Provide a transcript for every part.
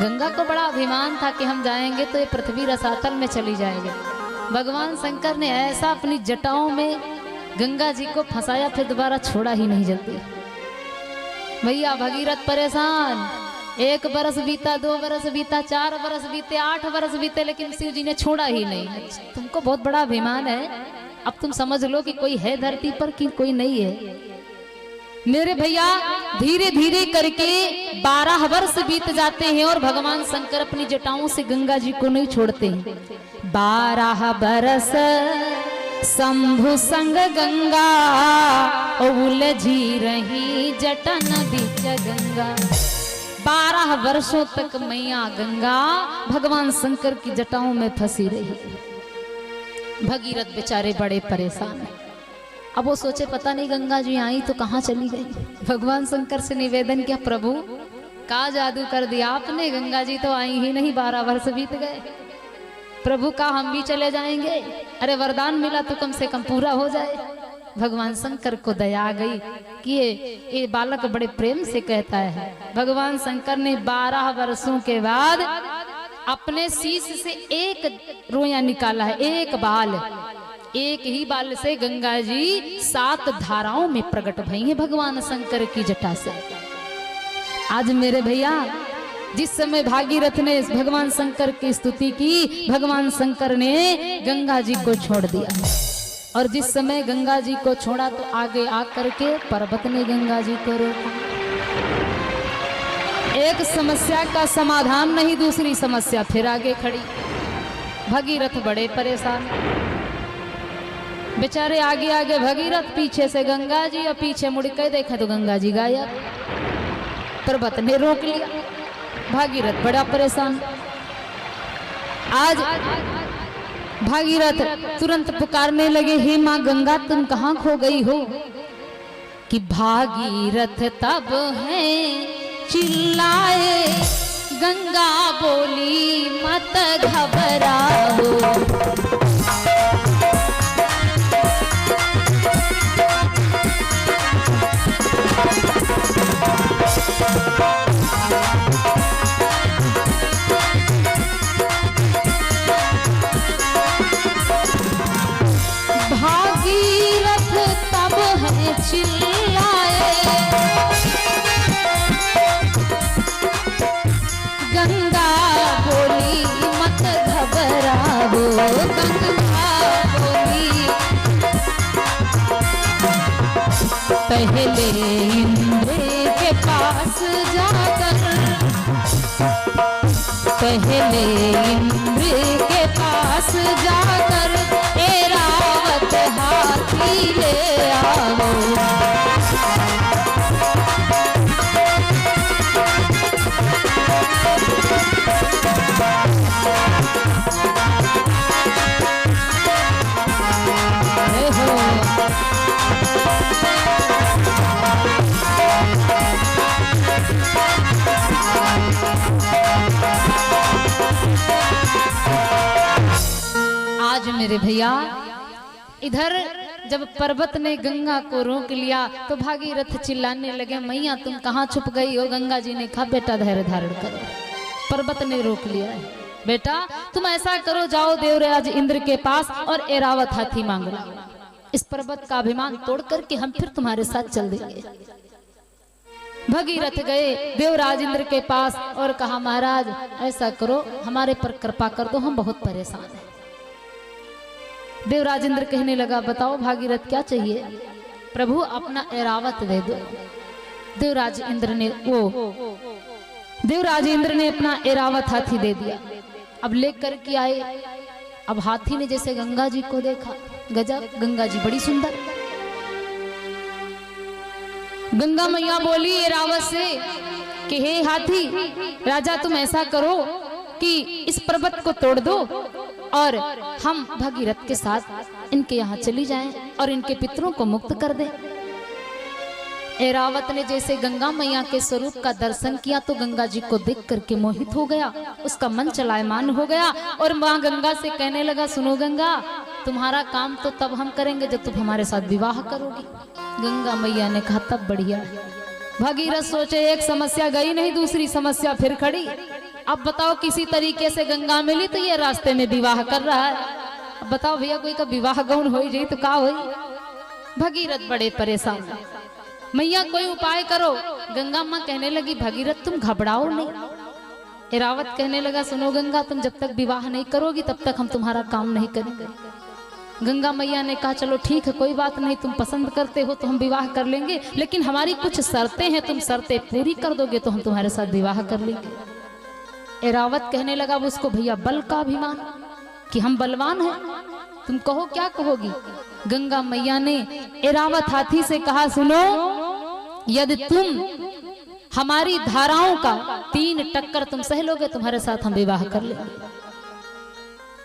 गंगा को बड़ा अभिमान था कि हम जाएंगे तो ये पृथ्वी रसातल में चली जाएगी। भगवान शंकर ने ऐसा अपनी जटाओं में गंगा जी को फंसाया, फिर दोबारा छोड़ा ही नहीं जल्दी। भैया भगीरथ परेशान, 1 बरस बीता, 2 बरस बीता, 4 बरस बीते, 8 बरस बीते, लेकिन शिव जी ने छोड़ा ही नहीं। तुमको बहुत बड़ा अभिमान है, अब तुम समझ लो कि कोई है धरती पर कि कोई नहीं है। मेरे भैया धीरे धीरे करके 12 वर्ष बीत जाते हैं और भगवान शंकर अपनी जटाओं से गंगा जी को नहीं छोड़ते हैं। 12 बरस शंभु संग गंगा उलझी रही जटन बीच गंगा। 12 वर्षों तक मैया गंगा भगवान शंकर की जटाओं में फंसी रही। भगीरथ बेचारे बड़े परेशान हैं। अब वो सोचे पता नहीं गंगा जी आई तो कहाँ चली गई। भगवान शंकर से निवेदन किया, प्रभु का जादू कर दिया आपने, गंगा जी तो आई ही नहीं, 12 वर्ष बीत गए। प्रभु का हम भी चले जाएंगे, अरे वरदान मिला तो कम से कम पूरा हो जाए। भगवान शंकर को दया आ गई कि ये बालक बड़े प्रेम से कहता है। भगवान शंकर ने 12 वर्षों के बाद अपने शीश से एक रोया निकाला है, एक बाल, एक ही बाल से गंगा जी 7 धाराओं में प्रकट भई है भगवान शंकर की जटा से। आज मेरे भैया जिस समय भागीरथ ने भगवान शंकर की स्तुति की, भगवान शंकर ने गंगा जी को छोड़ दिया। और जिस समय गंगा जी को छोड़ा तो आगे आकर के पर्वत ने गंगा जी को रोका। एक समस्या का समाधान नहीं, दूसरी समस्या फिर आगे खड़ी। भगीरथ बड़े परेशान, बेचारे आगे आगे भगीरथ, पीछे से गंगा जी, और पीछे मुड़ के देखा तो गंगा जी गायब। पर्वत ने रोक लिया। भागीरथ बड़ा परेशान। आज भागीरथ तुरंत पुकारने लगे, हे माँ गंगा तुम कहाँ खो गई हो। कि भागीरथ तब है चिल्लाए, गंगा बोली मत घबराओ। भागीरथ तब है चिल्लाए, गंगा बोली मत घबराओ, गंगा बोली। पहले इंद्र के पास जाकर, पहले इंद्र के पास जाकर ऐरावत हाथी ले आओ। आज मेरे भैया इधर जब पर्वत ने गंगा को रोक लिया तो भागीरथ चिल्लाने लगे, मैया तुम कहाँ छुप गई हो। गंगा जी ने कहा, बेटा धैर्य धारण करो, पर्वत ने रोक लिया है। बेटा तुम ऐसा करो, जाओ देवराज इंद्र के पास और ऐरावत हाथी मांग लो। इस पर्वत का अभिमान तोड़ करके हम फिर तुम्हारे साथ चल देंगे। भगीरथ गए देवराज इंद्र के पास और कहा, महाराज ऐसा करो, हमारे पर कृपा कर दो, हम बहुत परेशान हैं। देवराज इंद्र कहने लगा, बताओ भागीरथ क्या चाहिए। प्रभु अपना ऐरावत दे दो। देवराज इंद्र ने अपना ऐरावत हाथी दे दिया। अब लेकर के आए। अब हाथी ने जैसे गंगा जी को देखा, गजब, गंगा जी बड़ी सुंदर। गंगा मैया बोली ऐरावत से कि हे हाथी राजा, तुम ऐसा करो कि इस पर्वत को तोड़ दो और हम भगीरथ के साथ इनके यहाँ चली जाएं और इनके पितरों को मुक्त कर दें। ऐरावत ने जैसे गंगा मैया के स्वरूप का दर्शन किया तो गंगा जी को देख करके मोहित हो गया, उसका मन चलायमान हो गया और माँ गंगा से कहने लगा, सुनो गंगा, तुम्हारा काम तो तब हम करेंगे जब तुम हमारे साथ विवाह करोगी। गंगा मैया ने कहा, तब बढ़िया। भगीरथ सोचे एक समस्या गई नहीं, दूसरी समस्या फिर खड़ी। अब बताओ किसी तरीके से गंगा मिली तो ये रास्ते में विवाह कर रहा है। अब बताओ भैया कोई का विवाह गौन हो जाए तो का होई। भगीरथ बड़े परेशान, मैया कोई उपाय करो। गंगा माँ कहने लगी भगीरथ तुम घबराओ नहीं। एरावत कहने लगा सुनो गंगा, तुम जब तक विवाह नहीं करोगी तब तक हम तुम्हारा काम नहीं करेंगे। गंगा मैया ने कहा चलो ठीक है कोई बात नहीं, तुम पसंद करते हो तो हम विवाह कर लेंगे, लेकिन हमारी कुछ शर्तें हैं, तुम शर्तें पूरी कर दोगे तो हम तुम्हारे साथ विवाह कर लेंगे। एरावत कहने लगा उसको भैया बल का अभिमान कि हम बलवान हैं, तुम कहो क्या कहोगी। गंगा मैया ने एरावत हाथी से कहा सुनो, यदि तुम हमारी धाराओं का 3 टक्कर तुम सह लोगे तुम्हारे साथ हम विवाह कर लेंगे।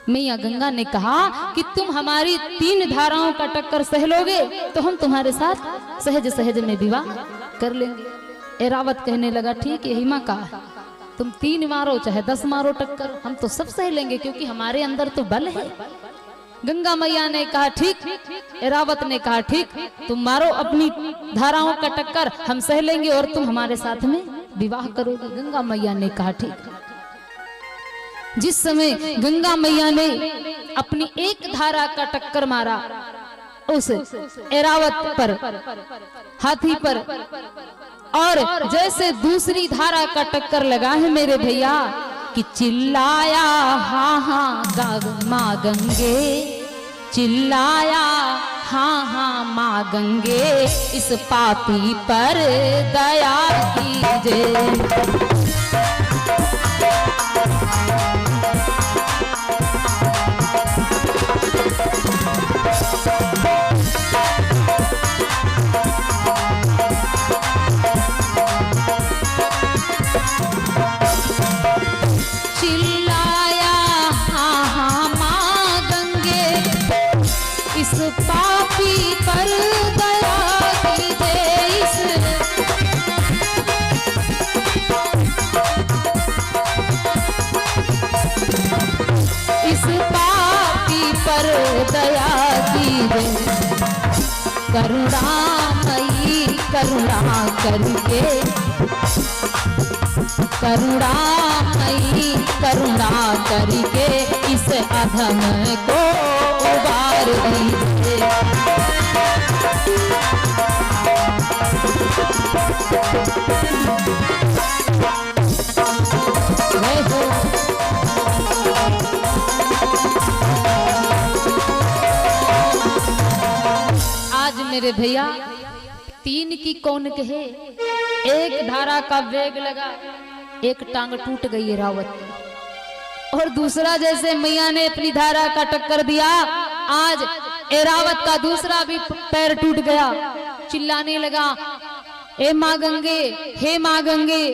मैया गंगा ने कहा कि तुम हमारी 3 धाराओं का टक्कर सह लोगे तो हम तुम्हारे साथ सहज सहज में विवाह कर लेंगे। एरावत कहने लगा ठीक है हिमा का, तुम 3 मारो चाहे 10 मारो टक्कर, हम तो सब सह लेंगे क्योंकि हमारे अंदर तो बल है। गंगा मैया ने कहा ठीक, एरावत ने कहा ठीक, तुम मारो अपनी धाराओं का टक्कर, हम सह लेंगे और तुम हमारे साथ में विवाह करोगे। गंगा मैया ने कहा ठीक। जिस समय गंगा मैया ने अपनी एक धारा का टक्कर मारा उस एरावत पर, हाथी पर, और जैसे दूसरी धारा का टक्कर लगा है मेरे भैया कि चिल्लाया हाँ हाँ माँ गंगे, चिल्लाया हाँ हाँ माँ गंगे, इस पापी पर दया कीजिए। पापी पर दया कीजिए, इस पापी पर दया कीजिए। करुणामयी करुणा करके, करुणामयी करुणा करके इस अधम को उबार दीजिए। आज मेरे भैया 3 की कौन कहे, एक धारा का वेग लगा, एक टांग टूट गई एरावत और दूसरा जैसे मैया ने अपनी धारा का टक्कर दिया, आज एरावत का दूसरा भी पैर टूट गया। चिल्लाने लगा ए माँ गंगे, हे माँ गंगे,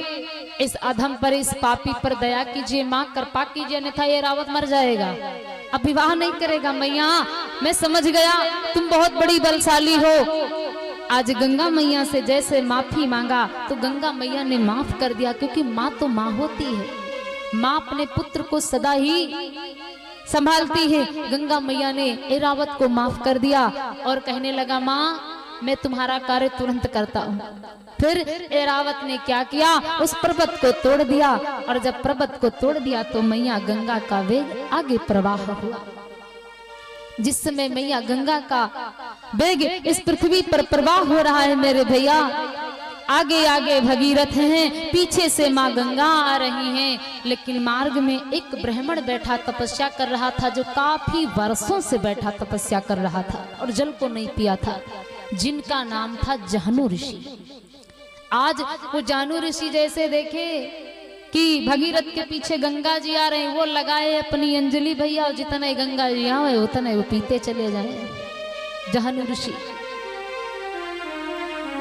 इस अधम पर, इस पापी पर दया कीजिए, माँ कृपा कीजिए, अन्यथा एरावत मर जाएगा, अब विवाह नहीं करेगा। मैया मैं समझ गया तुम बहुत बड़ी बलशाली हो। आज गंगा मैया से जैसे माफी मांगा तो गंगा मैया ने माफ कर दिया, क्योंकि माँ तो माँ होती है, माँ अपने पुत्र को सदा ही संभालती है। गंगा मैया ने एरावत को माफ कर दिया और कहने लगा माँ मैं तुम्हारा कार्य तुरंत करता हूँ। फिर एरावत ने क्या किया, उस पर्वत को तोड़ दिया, और जब पर्वत को तोड़ दिया तो मैया गंगा का वेग आगे प्रवाह हुआ। जिस समय मैया गंगा का वेग इस पृथ्वी पर प्रवाह हो रहा है मेरे भैया, आगे आगे भगीरथ हैं, पीछे से माँ गंगा आ रही हैं, लेकिन मार्ग में एक ब्राह्मण बैठा तपस्या कर रहा था, जो काफी वर्षों से बैठा तपस्या कर रहा था और जल को नहीं पिया था, जिनका नाम था जानु ऋषि। आज वो जानु ऋषि जैसे देखे कि भगीरथ के पीछे गंगा जी आ रहे हैं, वो लगाए अपनी अंजलि भैया, और जितने गंगा जी आए उतने वो पीते चले जाए जानु ऋषि।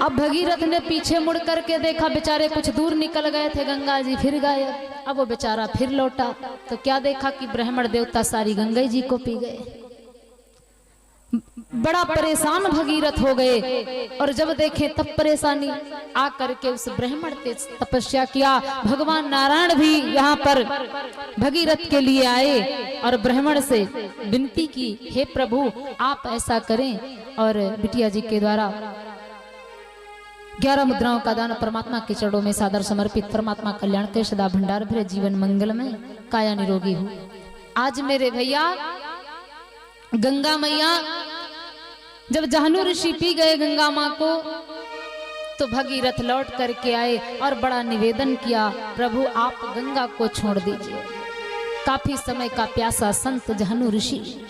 अब भगीरथ ने पीछे मुड़ करके देखा, बेचारे कुछ दूर निकल गए थे गंगा जी, फिर गायब। अब वो बेचारा फिर लौटा तो क्या देखा कि ब्राह्मण देवता सारी गंगा जी को पी गए। बड़ा परेशान भगीरथ हो गए, और जब देखे तब परेशानी आ करके उस ब्राह्मण ने तपस्या किया। भगवान नारायण भी यहाँ पर भगीरथ के लिए आए और ब्राह्मण से विनती की, हे प्रभु आप ऐसा करें और बिटिया जी के द्वारा 11 मुद्राओं का दान परमात्मा के चरणों में सादर समर्पित। परमात्मा कल्याण के सदा भंडार भरे जीवन मंगल में काया निरोगी हो। आज मेरे भैया गंगा मैया जब जहनु ऋषि पी गए गंगा माँ को, तो भगीरथ लौट करके आए और बड़ा निवेदन किया, प्रभु आप गंगा को छोड़ दीजिए। काफी समय का प्यासा संत जहनु ऋषि,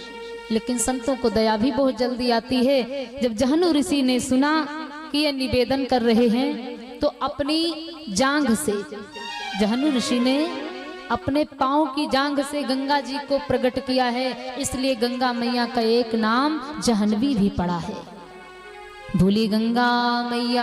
लेकिन संतों को दया भी बहुत जल्दी आती है। जब जहनु ऋषि ने सुना कि ये निवेदन कर रहे हैं, तो अपनी जांघ से जहनु ऋषि ने अपने पांव की जांघ से गंगा जी को प्रकट किया है। इसलिए गंगा मैया का एक नाम जहनवी भी पड़ा है। भूली गंगा मैया।